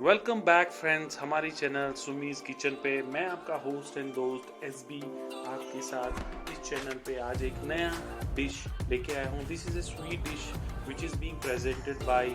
Welcome back friends हमारी channel सुमीज kitchen पे। मैं आपका होस्ट एंड दोस्त एसबी आपके साथ इस चैनल पे आज एक नया डिश लेके आया हूँ। This is a sweet dish which is being presented by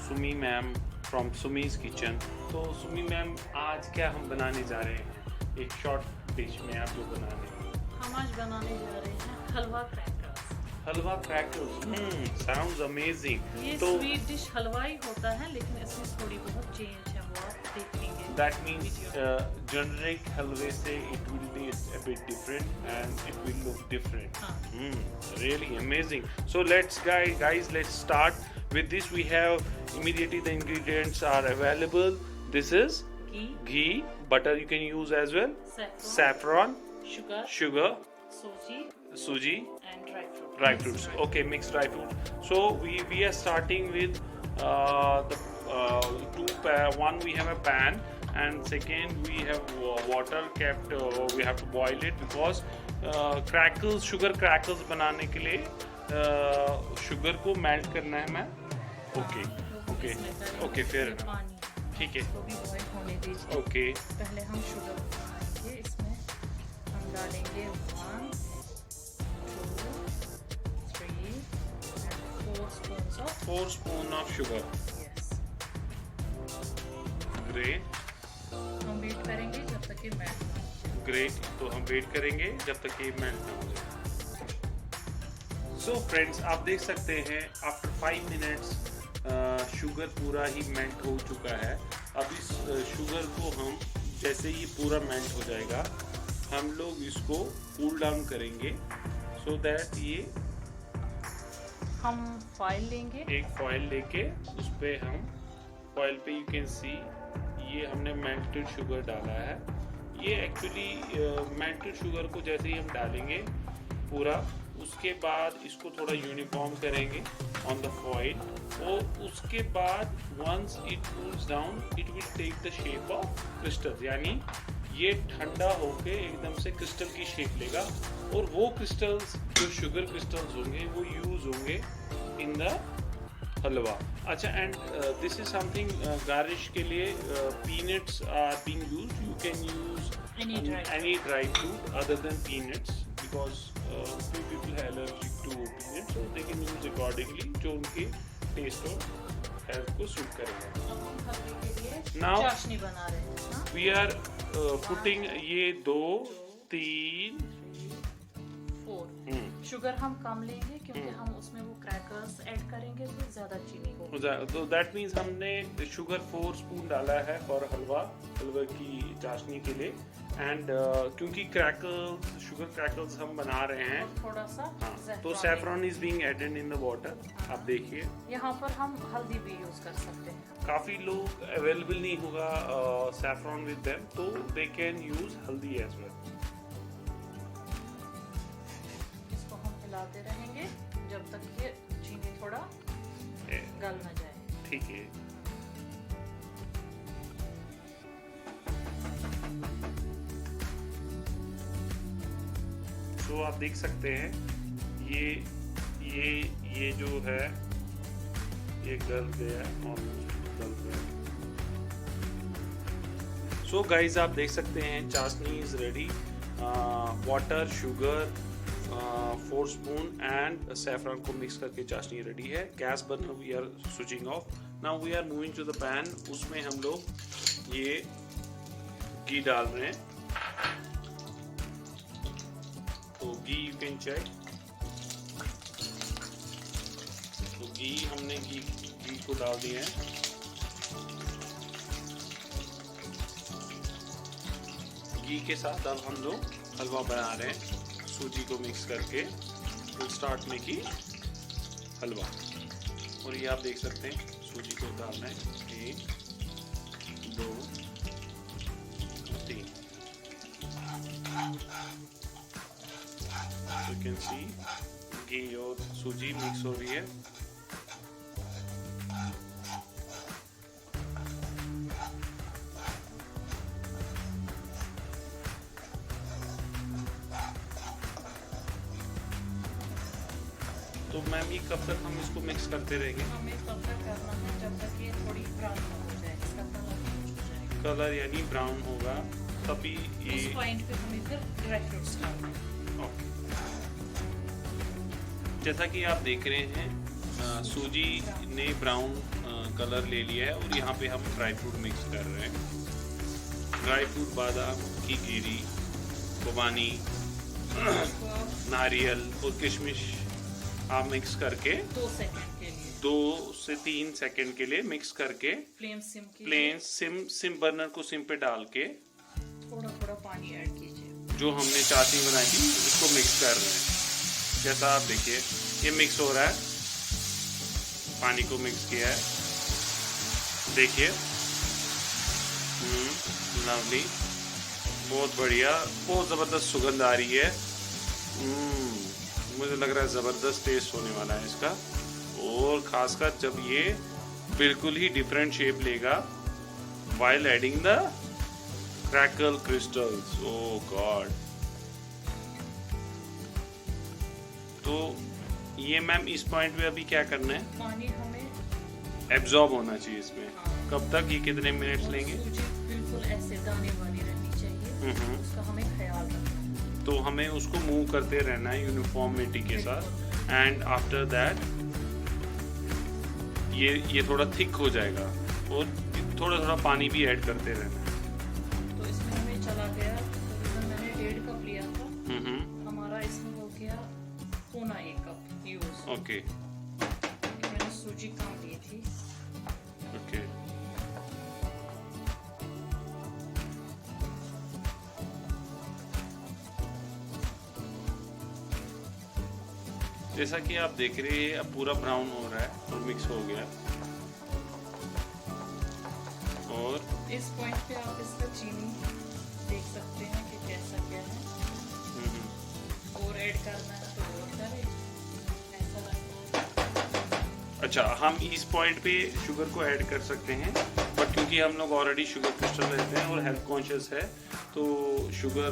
Sumi ma'am from Sumi's kitchen. तो सुमी मैम आज क्या हम बनाने जा रहे हैं? एक शॉर्ट डिश में आप जो बना रहे हैं। हम आज बनाने जा रहे हैं हलवा क्रैकर्स। हलवा क्रैकर्स साउंड्स अमेजिंग। ये तो स्वीट डिश हलवा ही होता है, लेकिन इसमें थोड़ी बहुत चेंज है, वो आप देखेंगे। that means generic halwa say it will taste a bit different and it will look different. Really amazing. So let's guys let's start with this. We have immediately the ingredients are available. This is ghee, butter you can use as well, saffron, sugar, suji and dry fruits. Okay, mixed dry fruits. So we are starting with one we have a pan, and second we have water kept. We have to boil it because crackers, sugar crackers बनाने के लिए sugar को melt करना है मैं। Okay फिर ठीक है। इसको भी बॉईल होने दीजिए। ओके पहले हम शुगर बनाएंगे। इसमें हम डालेंगे 1, 2, 3 and 4 spoon of sugar. yes। Great हम वेट करेंगे जब तक ये मेल्ट ना हो जाए। ग्रेट। तो हम वेट करेंगे जब तक ये मेल्ट ना हो जाए। सो फ्रेंड्स आप देख सकते हैं आफ्टर 5 मिनट्स शुगर पूरा ही मेल्ट हो चुका है। अब इस शुगर को हम जैसे ही पूरा मेल्ट हो जाएगा हम लोग इसको कूल डाउन करेंगे सो दैट ये हम फॉइल लेंगे। एक फॉइल लेके उस पे हम फॉइल पे यू कैन सी ये हमने मेल्टेड शुगर डाला है। ये एक्चुअली मेल्टेड शुगर को जैसे ही हम डालेंगे पूरा, उसके बाद इसको थोड़ा यूनिफॉर्म करेंगे ऑन द फॉइल और उसके बाद once it cools down it will take the shape of crystal, यानी ये ठंडा होके एकदम से क्रिस्टल की शेप लेगा और वो क्रिस्टल्स जो शुगर क्रिस्टल्स होंगे वो यूज होंगे इन द हलवा। अच्छा, and this is something garnish के लिए peanuts are being used. You can use any dry fruit other than peanuts because few people are allergic to peanuts, so they can use accordingly जो उनके test और health को suit करेगा। हम हलवे के लिए Now चाशनी बना रहे हैं ना? we are putting ये 2, 3, 4 शुगर हम कम लेंगे क्योंकि हम उसमें वो क्रैकर्स ऐड करेंगे तो ज़्यादा चीनी होगी। तो दैट मीन्स हमने शुगर 4 स्पून डाला है फॉर हलवा की चाशनी के लिए। एंड क्योंकि शुगर क्रैकर्स हम बना रहे हैं थोड़ा सा तो saffron is being added in the water. आप देखिए यहाँ पर हम हल्दी भी यूज कर सकते हैं। काफ़ी लोग अवेलेबल नहीं होगा सैफरॉन विद देम, तो दे कैन यूज हल्दी एज वेल। इसको हम हिलाते रहेंगे जब तक ये चीनी थोड़ा गल न जाए। ठीक है। तो आप देख सकते हैं ये जो है ये गल गया, ऑलमोस्ट गल गया। सो गाइज आप देख सकते हैं chashni is ready. Water, sugar, 4 spoon and saffron को मिक्स करके चाशनी रेडी है। Gas burner we are switching off. Now we are moving to the pan. उसमें हम लोग ये घी डाल रहे हैं। तो घी यू कैन चेक। तो हमने घी को डाल दिया है। घी के साथ अब हम लोग हलवा बना रहे हैं सूजी को मिक्स करके। विल स्टार्ट मेकिंग हलवा। और ये आप देख सकते हैं सूजी को डालना है 1, 2, 3। You can see घी और सूजी मिक्स हो रही है। तो मैम ये कब तक हम इसको मिक्स करते रहेंगे? हमें तब तक करना है जब तक ये थोड़ी ब्राउन हो जाए। इसका कलर कलर यानी ब्राउन होगा तभी ये इस पॉइंट पे हमें फिर ड्राई फ्रूट्स डालना है। ओके। जैसा कि आप देख रहे हैं सूजी ने ब्राउन कलर ले लिया है और यहाँ पे हम ड्राई फ्रूट मिक्स कर रहे हैं। ड्राई फ्रूट बादाम की गिरी, खुबानी, नारियल और किशमिश आप मिक्स करके 2 सेकंड के लिए 2 से 3 सेकंड के लिए मिक्स करके फ्लेम सिम बर्नर को सिम पे डाल के थोड़ा थोड़ा पानी ऐड कीजिए। जो हमने चाशनी बनाई थी उसको मिक्स कर रहे हैं। जैसा आप देखिए ये मिक्स हो रहा है, पानी को मिक्स किया है, देखिए लवली, बहुत बढ़िया, बहुत ज़बरदस्त सुगंध आ रही है। मुझे लग रहा है ज़बरदस्त टेस्ट होने वाला है इसका, और ख़ासकर जब ये बिल्कुल ही डिफरेंट शेप लेगा while adding the crackle crystals। oh god। तो ये मैम इस पॉइंट पे अभी क्या करना है? पानी हमें एब्जॉर्ब होना चाहिए इसमें। कब तक, ये कितने मिनट्स लेंगे? सूजी बिल्कुल ऐसे दाने वाली रहनी चाहिए, उसका हमें ख्याल रखना है। तो हमें उसको मूव करते रहना है यूनिफॉर्मिटी के साथ, एंड आफ्टर दैट ये थोड़ा थिक हो जाएगा और थोड़ा थोड़ा पानी भी ऐड करते रहना है। तो इसमें हमें चला गया, तो मैंने 1.5 कप लिया था, हमारा इसमें हो गया 1.25 कप यूज। ओके। मैंने सूजी कम ली थी। ओके। जैसा कि आप देख रहे हैं अब पूरा ब्राउन हो रहा है और मिक्स हो गया, और इस पॉइंट पे आप इसका चीनी देख सकते हैं कि कैसा क्या है, और ऐड करना है तो और करें, ऐसा लगता है। अच्छा, हम इस पॉइंट पे शुगर को ऐड कर सकते हैं, बट क्योंकि हम लोग ऑलरेडी शुगर क्रिस्टल लेते हैं और हेल्थ कॉन्शियस है, तो sugar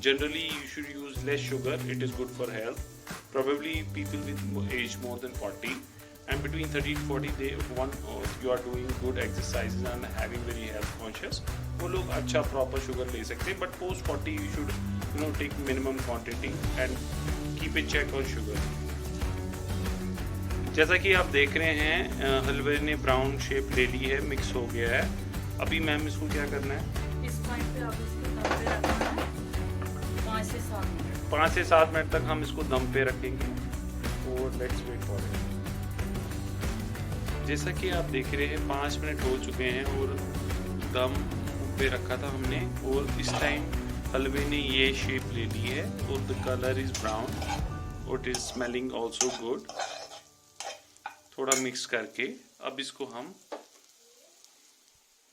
generally you should use less sugar, it is good for health. Probably people with age more than 40 and between 30 to 40 you are doing good exercises and having very health conscious, वो लोग अच्छा proper sugar ले सकते हैं, but post 40 you should take minimum quantity and keep a check on sugar। जैसा कि आप देख रहे हैं हलवे ने ब्राउन शेप ले ली है, मिक्स हो गया है। अभी मैम इसको क्या करना है? इस पॉइंट पे आप इसको दम पे रखना है 5 से 7 मिनट। 5 से 7 मिनट तक हम इसको दम पे रखेंगे और लेट्स वेट फॉर इट। जैसा कि आप देख रहे हैं 5 मिनट हो चुके हैं और दम पे रखा था हमने, और इस टाइम हलवे ने ये शेप ले ली है और द कलर इज ब्राउन और it is smelling also good. थोड़ा मिक्स करके अब इसको हम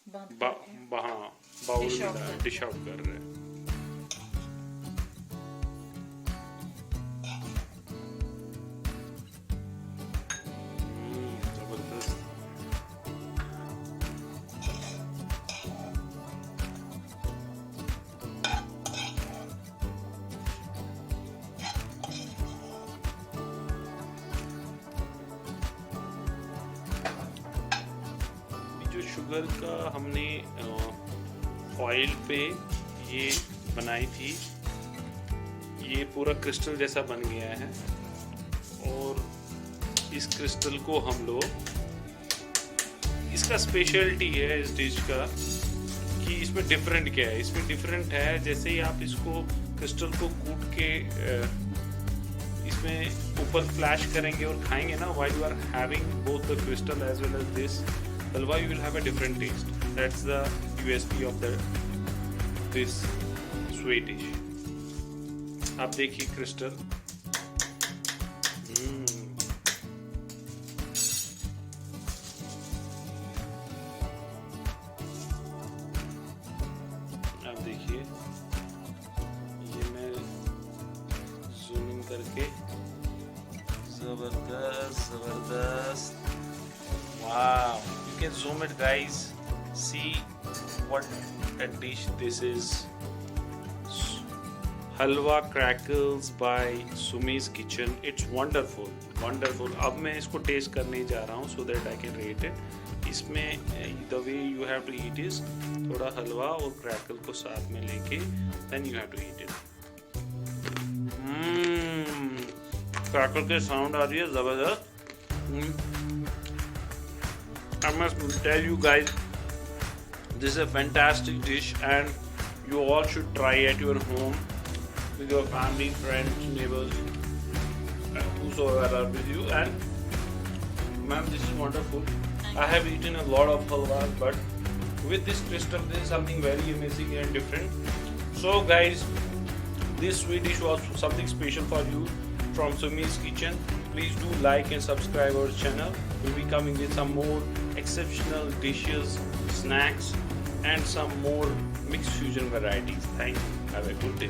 बाउल में डिश आउट कर रहे हैं। शुगर का हमने ऑयल पे ये बनाई थी, ये पूरा क्रिस्टल जैसा बन गया है, और इस क्रिस्टल को हम लोग, इसका स्पेशलिटी है इस डिश का कि इसमें डिफरेंट क्या है। इसमें डिफरेंट है, जैसे ही आप इसको क्रिस्टल को कूट के इसमें ऊपर फ्लैश करेंगे और खाएंगे ना, while you are having both the crystal as well as this halwa, you will have a different taste. That's the USP of this sweet dish। आप देखिए क्रिस्टल, आप देखिए, ये मैं जूम इन करके, जबरदस्त जबरदस्त, wow, you can zoom it guys, see what a dish this is। Halwa crackles by Sumi's Kitchen, it's wonderful wonderful। अब मैं इसको टेस्ट करने जा रहा हूँ so that I can rate it। इसमें the way you have to eat is थोड़ा हलवा और क्रैकल को साथ में लेके then you have to eat it. Crackle के साउंड आ रही है जबरदस्त। I must tell you guys, this is a fantastic dish and you all should try at your home with your family, friends, neighbors, whosoever are with you. And ma'am, this is wonderful. I have eaten a lot of halwa, but with this crystal this is something very amazing and different. So guys, this sweet dish was something special for you from Sumi's Kitchen. Please do like and subscribe our channel. We'll be coming with some more exceptional dishes, snacks and some more mixed fusion varieties. Thank you. Have a good day.